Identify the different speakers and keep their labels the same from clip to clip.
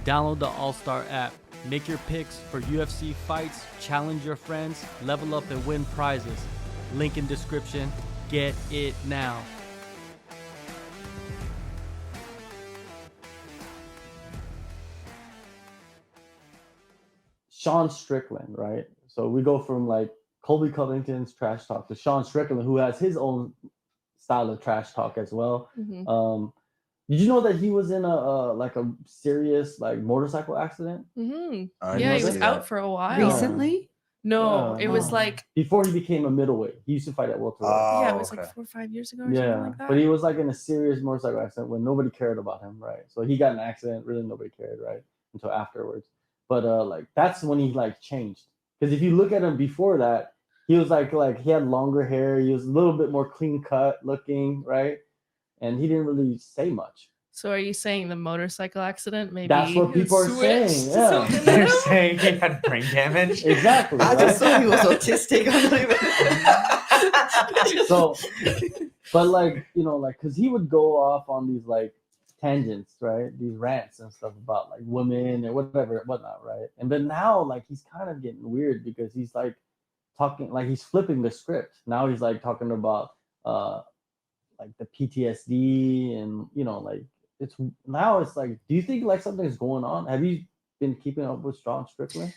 Speaker 1: Download the AllStar app. Make your picks for UFC fights, challenge your friends, level up and win prizes. Link in description. Get it now.
Speaker 2: Sean Strickland, right? So we go from like Colby Covington's trash talk to Sean Strickland, who has his own style of trash talk as well.
Speaker 3: Mm-hmm.
Speaker 2: Did you know that he was in a serious like motorcycle accident?
Speaker 3: Mm-hmm. Yeah, he was out for a while.
Speaker 4: Recently?
Speaker 3: No, it was like
Speaker 2: before he became a middleweight. He used to fight at welterweight.
Speaker 3: yeah, it was like 4 or 5 years ago or something like that.
Speaker 2: But he was like in a serious motorcycle accident when nobody cared about him, right? So he got in an accident, really nobody cared, right? Until afterwards. But like that's when he like changed. Because if you look at him before that, he was like he had longer hair, he was a little bit more clean cut looking, right? And he didn't really say much.
Speaker 3: So are you saying the motorcycle accident maybe?
Speaker 2: That's what people are saying. Yeah.
Speaker 5: They're saying he had brain damage.
Speaker 2: Exactly.
Speaker 4: I just thought he was autistic.
Speaker 2: So, but like, you know, like, because he would go off on these like tangents, right? These rants and stuff about like women and whatnot, right? And then now, like, he's kind of getting weird because he's like talking, like, he's flipping the script. Now he's like talking about like the PTSD and, you know, like, it's like, do you think like something's going on? Have you been keeping up with Sean Strickland?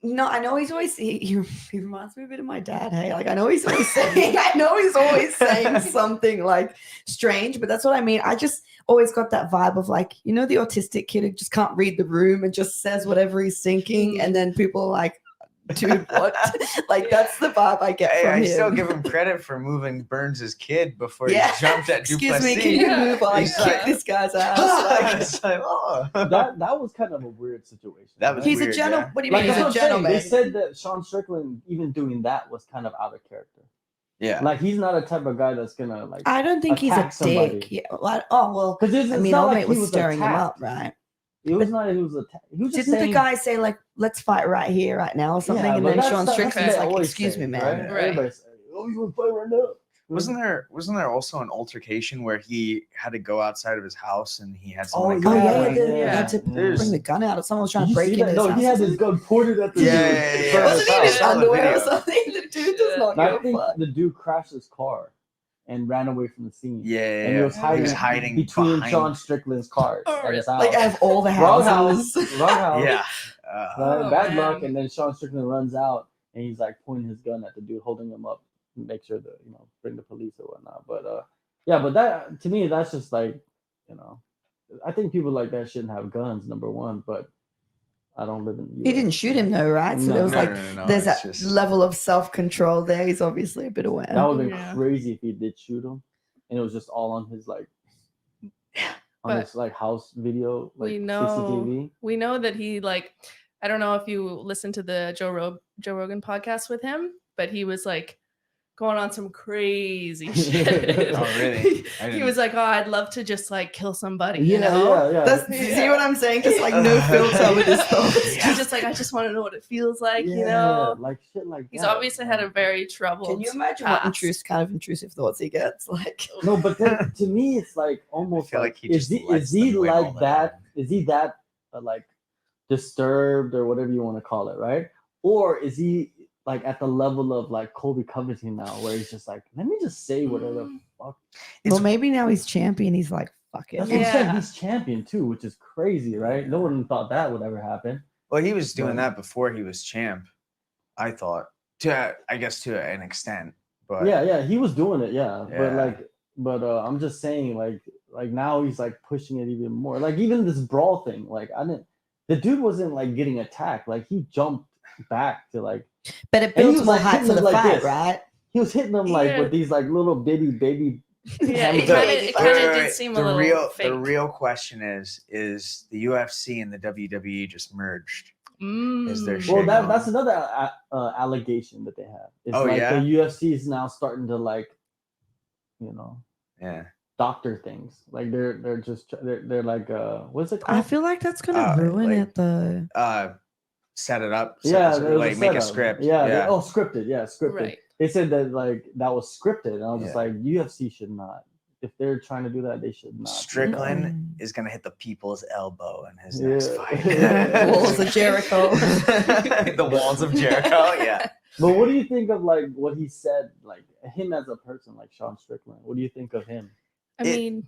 Speaker 4: No, I know he's always he reminds me a bit of my dad. Hey, like I know he's always saying something like strange, but that's what I mean. I just always got that vibe of like, you know, the autistic kid who just can't read the room and just says whatever he's thinking, and then people are like, dude, what? Like that's the vibe I get from him.
Speaker 5: I still give him credit for moving Burns' kid before he jumped at
Speaker 4: Excuse
Speaker 5: Duplessis.
Speaker 4: me, can you move? Like, kick this guy's ass.
Speaker 2: That was kind of a weird situation.
Speaker 5: That was
Speaker 4: He's
Speaker 5: weird,
Speaker 4: a gentleman.
Speaker 5: yeah.
Speaker 4: What do you
Speaker 2: Like,
Speaker 4: mean? He's a gentleman.
Speaker 2: They said that Sean Strickland even doing that was kind of out of character.
Speaker 5: Yeah.
Speaker 2: Like he's not a type of guy that's gonna like.
Speaker 4: I don't think he's a
Speaker 2: attack somebody.
Speaker 4: dick. Yeah. Well,
Speaker 2: Because
Speaker 4: I mean, old mate was stirring him up, right?
Speaker 2: It was not. He was attacked. He was just
Speaker 4: Didn't
Speaker 2: saying,
Speaker 4: the guy say like, "Let's fight right here, right now," or something?
Speaker 2: Yeah,
Speaker 4: and
Speaker 2: but
Speaker 4: then Sean
Speaker 2: that's
Speaker 4: Strickland's
Speaker 2: what they
Speaker 4: like,
Speaker 2: always
Speaker 4: "Excuse
Speaker 2: say,
Speaker 4: me, man."
Speaker 2: Right?
Speaker 3: Right.
Speaker 2: Everybody say, "Oh, you want to fight right now?"
Speaker 5: Wasn't there also an altercation where he had to go outside of his house and he had some
Speaker 2: Oh,
Speaker 5: like
Speaker 4: Oh
Speaker 2: Yeah,
Speaker 4: yeah,
Speaker 2: yeah.
Speaker 4: He had to
Speaker 5: There's-
Speaker 4: bring the gun out. Or someone was trying
Speaker 2: Did
Speaker 4: to
Speaker 2: you
Speaker 4: break
Speaker 2: see
Speaker 4: into
Speaker 2: that?
Speaker 4: his
Speaker 2: No,
Speaker 4: house.
Speaker 2: he had his gun pointed at the dude.
Speaker 5: Yeah.
Speaker 4: Wasn't he in his
Speaker 5: I saw the
Speaker 4: underwear or
Speaker 5: video.
Speaker 4: something? The dude does not
Speaker 2: I
Speaker 4: give a
Speaker 2: think
Speaker 4: fuck.
Speaker 2: the dude crashed his car and ran away from the scene.
Speaker 5: Yeah,
Speaker 2: And he was hiding between
Speaker 5: behind.
Speaker 2: Sean Strickland's cars at his house.
Speaker 4: Like out of all the
Speaker 2: Wrong
Speaker 4: houses.
Speaker 2: house. Wrong house.
Speaker 5: Yeah.
Speaker 3: Oh,
Speaker 2: Bad
Speaker 3: man.
Speaker 2: luck. And then Sean Strickland runs out and he's like pointing his gun at the dude, holding him up, make sure that, you know, bring the police or whatnot. But yeah, but that to me, that's just like, you know, I think people like that shouldn't have guns, number one, but I don't live in the US.
Speaker 4: He didn't shoot him though, right? So
Speaker 2: No.
Speaker 4: there was
Speaker 5: No,
Speaker 4: like,
Speaker 5: no,
Speaker 4: there's
Speaker 5: it's
Speaker 4: that
Speaker 5: just-
Speaker 4: level of self-control there. He's obviously a bit aware.
Speaker 2: That would have been
Speaker 3: Yeah.
Speaker 2: crazy if he did shoot him, and it was just all on his like, on
Speaker 3: But
Speaker 2: his like house video, like
Speaker 3: we know
Speaker 2: CCTV.
Speaker 3: we know that he like, I don't know if you listened to the Joe Rogan podcast with him, but he was like going on some crazy shit.
Speaker 5: Oh, really? I
Speaker 3: He
Speaker 5: didn't-
Speaker 3: was like, "Oh, I'd love to just like kill somebody,"
Speaker 2: Yeah,
Speaker 3: you know.
Speaker 2: yeah.
Speaker 4: That's, see what I'm saying? Just like no filter with his thoughts.
Speaker 3: He's just like, I just want to know what it feels like, you know.
Speaker 2: like shit like
Speaker 3: He's
Speaker 2: that.
Speaker 3: obviously had a very troubled.
Speaker 4: Can you imagine what
Speaker 3: past.
Speaker 4: kind of intrusive thoughts he gets? Like,
Speaker 2: No, but then, to me, it's like almost
Speaker 5: feel
Speaker 2: like,
Speaker 5: like he
Speaker 2: is
Speaker 5: just
Speaker 2: he
Speaker 5: lets them win all
Speaker 2: like
Speaker 5: the
Speaker 2: that?
Speaker 5: time.
Speaker 2: Is he that like disturbed or whatever you want to call it, right? Or is he like at the level of like Colby Covington now, where he's just like, let me just say whatever the fuck.
Speaker 4: well, maybe now he's champion. He's like, fuck it.
Speaker 2: That's what I'm saying.
Speaker 3: Yeah.
Speaker 2: He's champion too, which is crazy, right? No one thought that would ever happen.
Speaker 5: Well, he was doing
Speaker 2: Right.
Speaker 5: that before he was champ. I thought, I guess to an extent, but
Speaker 2: Yeah, he was doing it, but
Speaker 5: Yeah.
Speaker 2: I'm just saying, like now he's like pushing it even more. Like even this brawl thing, like the dude wasn't like getting attacked, like he jumped back to like,
Speaker 4: But it
Speaker 2: and he
Speaker 4: builds
Speaker 2: was,
Speaker 4: more
Speaker 2: like,
Speaker 4: hype
Speaker 2: hitting
Speaker 4: for the
Speaker 2: him like
Speaker 4: fight,
Speaker 2: this.
Speaker 4: right?
Speaker 2: he was hitting them like
Speaker 3: Yeah.
Speaker 2: with these like little baby.
Speaker 3: Yeah, it
Speaker 4: The-
Speaker 3: kind of did seem a
Speaker 5: the
Speaker 3: little fake.
Speaker 5: The real question is the UFC and the WWE just merged? Is there
Speaker 3: Mm.
Speaker 5: shit
Speaker 2: Well,
Speaker 5: going
Speaker 2: that's
Speaker 5: on?
Speaker 2: another allegation that they have. It's
Speaker 5: Oh,
Speaker 2: like
Speaker 5: yeah?
Speaker 2: the UFC is now starting to like, you know,
Speaker 5: Yeah.
Speaker 2: doctor things. Like they're just they're like what's it called?
Speaker 4: I feel like that's gonna
Speaker 5: Uh,
Speaker 4: ruin
Speaker 5: like-
Speaker 4: it though.
Speaker 5: Set it up.
Speaker 2: Yeah,
Speaker 5: so,
Speaker 2: there was
Speaker 5: like
Speaker 2: a
Speaker 5: make a
Speaker 2: setup.
Speaker 5: script.
Speaker 2: Yeah,
Speaker 5: Yeah.
Speaker 2: scripted. Yeah, scripted.
Speaker 3: Right.
Speaker 2: They said that like that was scripted, and I was just
Speaker 5: Yeah.
Speaker 2: like, UFC should not. if they're trying to do that, they should not.
Speaker 5: Strickland is gonna hit the people's elbow in his
Speaker 2: Yeah.
Speaker 5: next fight.
Speaker 4: Walls of Jericho.
Speaker 5: The walls of Jericho. Yeah.
Speaker 2: But what do you think of like what he said, like him as a person, like Sean Strickland? What do you think of him?
Speaker 3: I mean,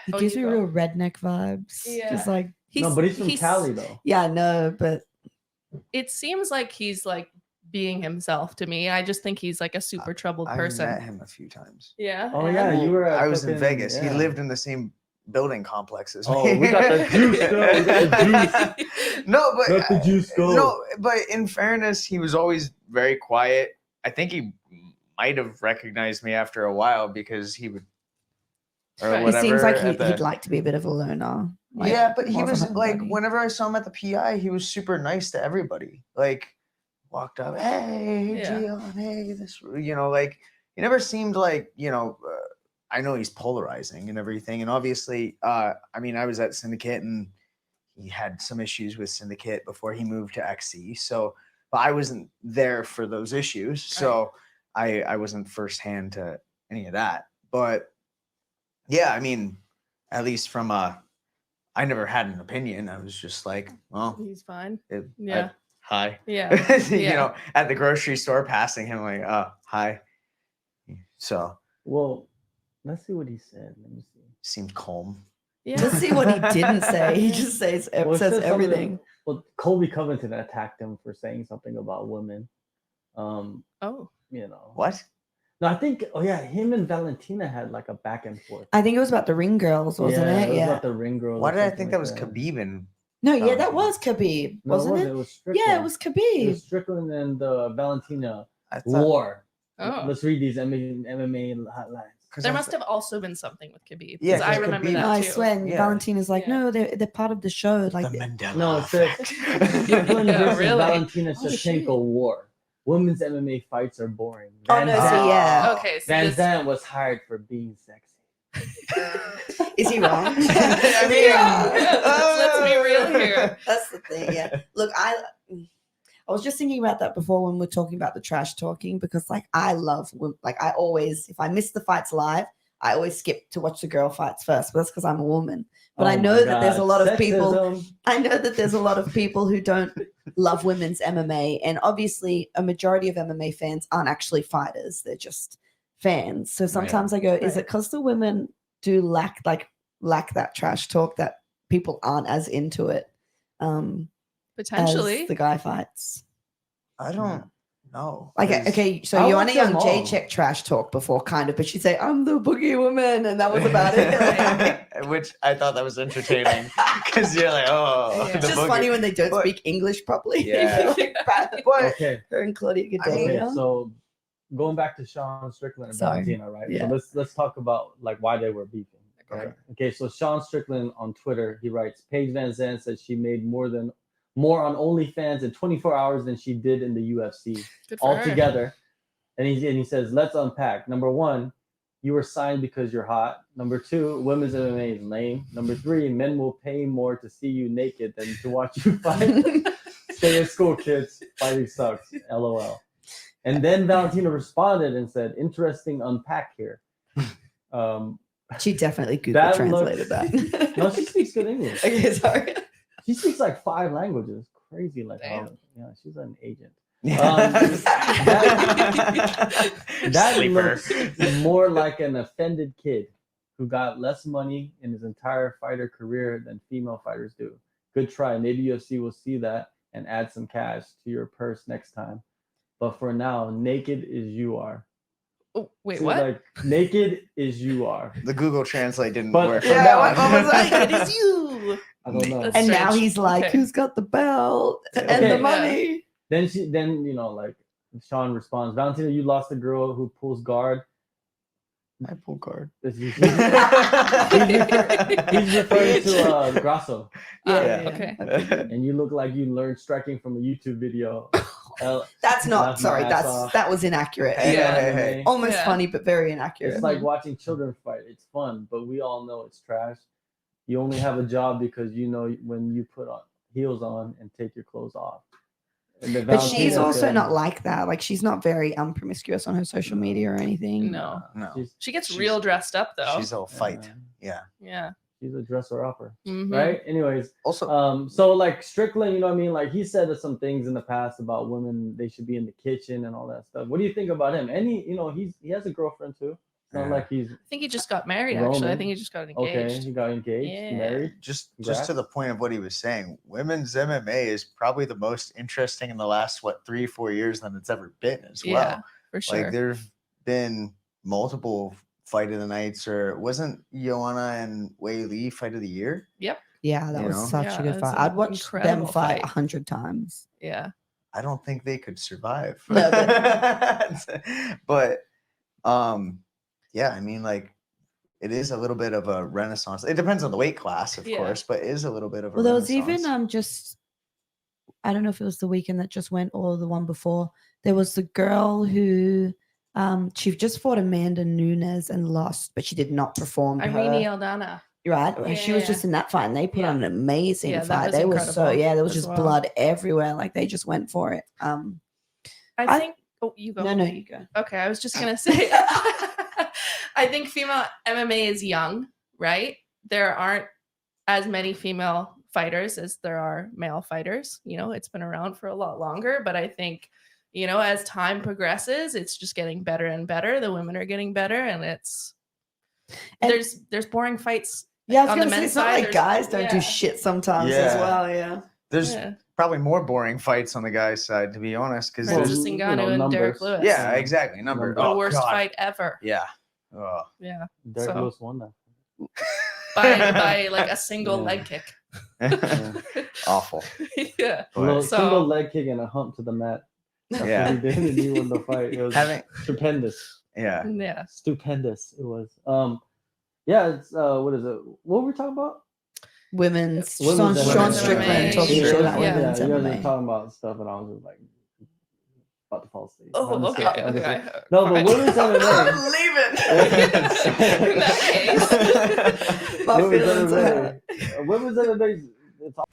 Speaker 4: He
Speaker 3: Oh,
Speaker 4: gives
Speaker 3: you
Speaker 4: me
Speaker 3: go.
Speaker 4: real redneck vibes.
Speaker 3: Yeah.
Speaker 4: Just like,
Speaker 2: No, but he's from Cali though.
Speaker 4: yeah, I know, but
Speaker 3: it seems like he's like being himself to me. I just think he's like a super troubled
Speaker 5: I've
Speaker 3: person.
Speaker 5: met him a few times.
Speaker 3: Yeah.
Speaker 2: Oh
Speaker 3: and-
Speaker 2: yeah, you were. At
Speaker 5: I was in
Speaker 2: fucking-
Speaker 5: Vegas. He
Speaker 2: yeah.
Speaker 5: lived in the same building complex as me.
Speaker 2: Oh, we got the juice, though. We got the juice.
Speaker 5: No, but
Speaker 2: Let the juice go.
Speaker 5: No, but in fairness, he was always very quiet. I think he might have recognized me after a while because he would, or
Speaker 3: Right. He
Speaker 5: whatever.
Speaker 4: he seems like
Speaker 5: at the-
Speaker 4: he'd like to be a bit of a loner. Like,
Speaker 5: yeah, but he
Speaker 4: more of a
Speaker 5: was like,
Speaker 4: homebody.
Speaker 5: whenever I saw him at the PI, he was super nice to everybody. Like, walked up, hey,
Speaker 3: Yeah.
Speaker 5: Gian, hey, this, like, he never seemed like, I know he's polarizing and everything. And obviously, I mean, I was at Syndicate and he had some issues with Syndicate before he moved to XC. So, but I wasn't there for those issues. So I wasn't firsthand to any of that. But yeah, I mean, at least from I never had an opinion. I was just like, well,
Speaker 3: He's fine.
Speaker 5: yeah. Hi.
Speaker 3: Yeah.
Speaker 5: You at the grocery store passing him like, hi. So
Speaker 2: Well, let's see what he said. Let me see.
Speaker 5: seemed calm.
Speaker 3: Yeah.
Speaker 4: Let's see what he didn't say. He just says
Speaker 2: Well, it
Speaker 4: says
Speaker 2: said something-
Speaker 4: everything.
Speaker 2: Well, Colby Covington attacked him for saying something about women.
Speaker 3: Oh.
Speaker 5: What?
Speaker 2: No, I think. Oh yeah, him and Valentina had like a back and forth.
Speaker 4: I think it was about the ring girls, wasn't
Speaker 2: yeah,
Speaker 4: it?
Speaker 2: was
Speaker 4: Yeah.
Speaker 2: about the ring girl.
Speaker 5: Why
Speaker 2: or
Speaker 5: did I
Speaker 2: something
Speaker 5: think
Speaker 2: like
Speaker 5: that was Khabib and
Speaker 4: No, yeah, that
Speaker 5: Valentina?
Speaker 4: was Khabib,
Speaker 2: No,
Speaker 4: wasn't
Speaker 2: it
Speaker 4: it?
Speaker 2: was Strickland.
Speaker 4: Yeah, it was
Speaker 2: It
Speaker 4: Khabib.
Speaker 2: was Strickland and Valentina
Speaker 5: I thought
Speaker 2: war.
Speaker 3: Oh.
Speaker 2: Let's read these MMA hotlines.
Speaker 3: There must have also been something with Khabib.
Speaker 5: Yeah,
Speaker 3: Because I
Speaker 5: 'cause
Speaker 3: remember
Speaker 5: Khabib-
Speaker 3: that
Speaker 4: I
Speaker 3: too.
Speaker 4: swear, and
Speaker 5: Yeah.
Speaker 4: Valentina's like,
Speaker 3: Yeah.
Speaker 4: no, they're part of the show. Like,
Speaker 5: the Mandela
Speaker 2: No, it says
Speaker 5: effect.
Speaker 2: Strickland
Speaker 3: Yeah,
Speaker 2: versus
Speaker 3: really?
Speaker 2: Valentina
Speaker 3: Oh,
Speaker 2: Shevchenko
Speaker 3: shit.
Speaker 2: war. Women's MMA fights are boring.
Speaker 4: Oh,
Speaker 2: Van
Speaker 4: no,
Speaker 2: Zandt-
Speaker 4: see, yeah.
Speaker 3: Okay. So
Speaker 2: Van
Speaker 3: this,
Speaker 2: Zandt was hired for being sexy.
Speaker 4: is he wrong?
Speaker 5: I mean,
Speaker 3: Yeah, let's be real here.
Speaker 4: That's the thing. Yeah. Look, I was just thinking about that before when we we're talking about the trash talking because, like, I love like I always, if I miss the fights live, I always skip to watch the girl fights first. But that's because I'm a woman. But I
Speaker 2: Oh
Speaker 4: know
Speaker 2: my
Speaker 4: that there's a
Speaker 2: God.
Speaker 4: lot of people.
Speaker 2: Sexism.
Speaker 4: I know that there's a lot of people who don't love women's MMA, and obviously, a majority of MMA fans aren't actually fighters; they're just fans. So sometimes I go, "Is it because the women do lack that trash talk that people aren't as into it
Speaker 3: potentially.
Speaker 4: as the guy fights?"
Speaker 5: I don't know.
Speaker 4: Like,
Speaker 5: 'cause-
Speaker 4: okay, so
Speaker 2: I
Speaker 4: Joanna
Speaker 2: watch
Speaker 4: Young
Speaker 2: them
Speaker 4: J
Speaker 2: all.
Speaker 4: check trash talk before, kind of, but she'd say, "I'm the boogie woman," and that was about it.
Speaker 5: Which I thought that was entertaining because you're like, oh,
Speaker 3: Yeah.
Speaker 5: the
Speaker 4: It's just
Speaker 5: boogie.
Speaker 4: funny when they don't
Speaker 5: But-
Speaker 4: speak English properly.
Speaker 5: Yeah. But
Speaker 2: Okay.
Speaker 4: Her and Claudia
Speaker 5: I mean,
Speaker 4: Gadelha.
Speaker 2: Okay, so going back to Sean Strickland and
Speaker 4: Sorry.
Speaker 2: Valentina, right?
Speaker 4: Yeah.
Speaker 2: So let's talk about like why they were beefing. Right?
Speaker 3: Okay.
Speaker 2: Okay, so Sean Strickland on Twitter, he writes, Paige Van Zandt says she made more on OnlyFans in 24 hours than she did in the UFC
Speaker 3: Good for her.
Speaker 2: altogether. And he says, let's unpack. Number one, you were signed because you're hot. Number two, women's MMA is lame. Number three, men will pay more to see you naked than to watch you fight. Stay in school, kids. Fighting sucks. LOL. And then Valentina responded and said, interesting unpack here.
Speaker 4: She definitely Google
Speaker 2: That
Speaker 4: translated that.
Speaker 2: No, she speaks good English.
Speaker 4: Okay, sorry.
Speaker 2: She speaks like 5 languages. Crazy, like
Speaker 3: Damn.
Speaker 2: she's an agent.
Speaker 5: that
Speaker 2: That looks more like an offended kid who got less money in his entire fighter career than female fighters do. Good try. Maybe UFC will see that and add some cash to your purse next time. But for now, naked as you are.
Speaker 3: Oh, wait,
Speaker 2: See,
Speaker 3: what?
Speaker 2: Like naked as you are.
Speaker 5: the Google Translate didn't
Speaker 2: But-
Speaker 5: work.
Speaker 2: Yeah,
Speaker 4: Yeah,
Speaker 2: what
Speaker 4: was
Speaker 3: It is you.
Speaker 2: I don't know.
Speaker 3: That's
Speaker 4: And now
Speaker 3: strange.
Speaker 4: he's like,
Speaker 3: Okay.
Speaker 4: who's got the belt and
Speaker 2: Okay.
Speaker 4: the
Speaker 2: Yeah.
Speaker 4: money?
Speaker 2: Then like Sean responds, Valentina, you lost a girl who pulls guard.
Speaker 5: I pull card.
Speaker 2: He's referring to Grasso.
Speaker 3: Yeah.
Speaker 5: Yeah.
Speaker 3: Okay.
Speaker 2: And you look like you learned striking from a YouTube video.
Speaker 4: That's not
Speaker 2: Laugh my
Speaker 4: sorry.
Speaker 2: ass off.
Speaker 4: That was inaccurate.
Speaker 5: Hey,
Speaker 4: Yeah.
Speaker 5: hey, hey.
Speaker 4: Almost
Speaker 3: Yeah.
Speaker 4: funny, but very inaccurate.
Speaker 2: It's like watching children fight. It's fun, but we all know it's trash. You only have a job because you know when you put on heels on and take your clothes off.
Speaker 4: But she's also not like that. Like she's not very promiscuous on her social media or anything.
Speaker 3: No.
Speaker 5: No.
Speaker 3: She gets real dressed up though.
Speaker 5: She's all fight. Yeah.
Speaker 3: Yeah.
Speaker 2: She's a dresser upper,
Speaker 3: Mhm.
Speaker 2: right? Anyways,
Speaker 5: Also,
Speaker 2: so like Strickland, you know what I mean? Like he said some things in the past about women, they should be in the kitchen and all that stuff. What do you think about him? And he has a girlfriend too. It's not like he's
Speaker 3: I think he just got married. Actually, I
Speaker 2: Roman.
Speaker 3: think he just got engaged.
Speaker 2: okay. He got engaged,
Speaker 3: Yeah.
Speaker 2: married.
Speaker 5: just
Speaker 2: Congrats.
Speaker 5: to the point of what he was saying, women's MMA is probably the most interesting in the last 3-4 years than it's ever been as well.
Speaker 3: Yeah, for sure.
Speaker 5: Like there've been multiple fight of the nights, or wasn't Joanna and Wei Li fight of the year?
Speaker 3: Yep.
Speaker 4: Yeah, that
Speaker 5: You
Speaker 4: was
Speaker 5: know?
Speaker 4: such
Speaker 3: Yeah,
Speaker 4: a good
Speaker 3: it's
Speaker 4: fight.
Speaker 3: an
Speaker 4: I'd watch
Speaker 3: incredible
Speaker 4: them fight
Speaker 3: fight.
Speaker 4: 100 times.
Speaker 3: Yeah.
Speaker 5: I don't think they could survive.
Speaker 4: No,
Speaker 5: but yeah, I mean, like it is a little bit of a renaissance. It depends on the weight class, of
Speaker 3: Yeah.
Speaker 5: course, but it is a little bit of a
Speaker 4: Well, there was
Speaker 5: renaissance.
Speaker 4: even just, I don't know if it was the weekend that just went or the one before. There was the girl who she just fought Amanda Nunes and lost, but she did not perform. to
Speaker 3: Irene
Speaker 4: her.
Speaker 3: Aldana.
Speaker 4: Right, and she was
Speaker 3: Yeah.
Speaker 4: just in that fight, and they put
Speaker 3: Yeah.
Speaker 4: on an amazing
Speaker 3: Yeah, that
Speaker 4: fight.
Speaker 3: was
Speaker 4: They were so
Speaker 3: incredible
Speaker 4: there was
Speaker 3: as
Speaker 4: just
Speaker 3: well.
Speaker 4: blood everywhere. Like they just went for it.
Speaker 3: I think. Oh, you go.
Speaker 4: No, you go.
Speaker 3: Okay, I was just gonna say. I think female MMA is young, right? There aren't as many female fighters as there are male fighters. You know, it's been around for a lot longer, but I think, you know, as time progresses, it's just getting better and better. The women are getting better, and
Speaker 4: And-
Speaker 3: there's boring fights.
Speaker 4: Yeah, I was
Speaker 3: On the
Speaker 4: gonna say
Speaker 3: men's
Speaker 4: it's not
Speaker 3: side,
Speaker 4: like
Speaker 3: there's-
Speaker 4: guys don't do
Speaker 3: yeah.
Speaker 4: shit sometimes
Speaker 5: Yeah.
Speaker 4: as well. Yeah.
Speaker 5: There's
Speaker 3: Yeah.
Speaker 5: probably more boring fights on the guy's side, to be honest, because
Speaker 2: Well,
Speaker 3: Francis
Speaker 2: you
Speaker 3: Ngannou
Speaker 2: know,
Speaker 3: and Derek
Speaker 2: numbers.
Speaker 3: Lewis.
Speaker 5: yeah, exactly. Number
Speaker 2: The
Speaker 3: The
Speaker 5: oh,
Speaker 3: worst
Speaker 5: God.
Speaker 3: fight ever.
Speaker 5: Yeah. Oh.
Speaker 3: Yeah.
Speaker 2: Derek
Speaker 3: So-
Speaker 2: Lewis won that.
Speaker 3: By like a single
Speaker 2: Yeah.
Speaker 3: leg kick.
Speaker 5: Awful.
Speaker 3: Yeah.
Speaker 2: A little
Speaker 3: So-
Speaker 2: single leg kick and a hump to the mat. That's
Speaker 5: Yeah.
Speaker 2: what he did, and he won the fight. It was
Speaker 5: Having
Speaker 2: stupendous.
Speaker 5: yeah.
Speaker 3: Yeah.
Speaker 2: Stupendous. It was. Yeah. It's what is it? What were we talking about?
Speaker 4: Women's
Speaker 2: Women's
Speaker 4: Sean
Speaker 2: MMA.
Speaker 4: Strickland talking
Speaker 3: Yeah.
Speaker 4: shit about
Speaker 3: Yeah.
Speaker 4: women's
Speaker 2: you guys were
Speaker 4: MMA.
Speaker 2: talking about stuff, and I was just like about to fall asleep.
Speaker 3: Oh,
Speaker 2: I'm just
Speaker 3: okay.
Speaker 2: kidding, I'm just
Speaker 3: Okay.
Speaker 2: kidding. No, but women's MMA.
Speaker 4: I'm leaving.
Speaker 3: In that case.
Speaker 4: My
Speaker 2: Women's
Speaker 4: feelings are
Speaker 2: MMA. Women's MMA. It's all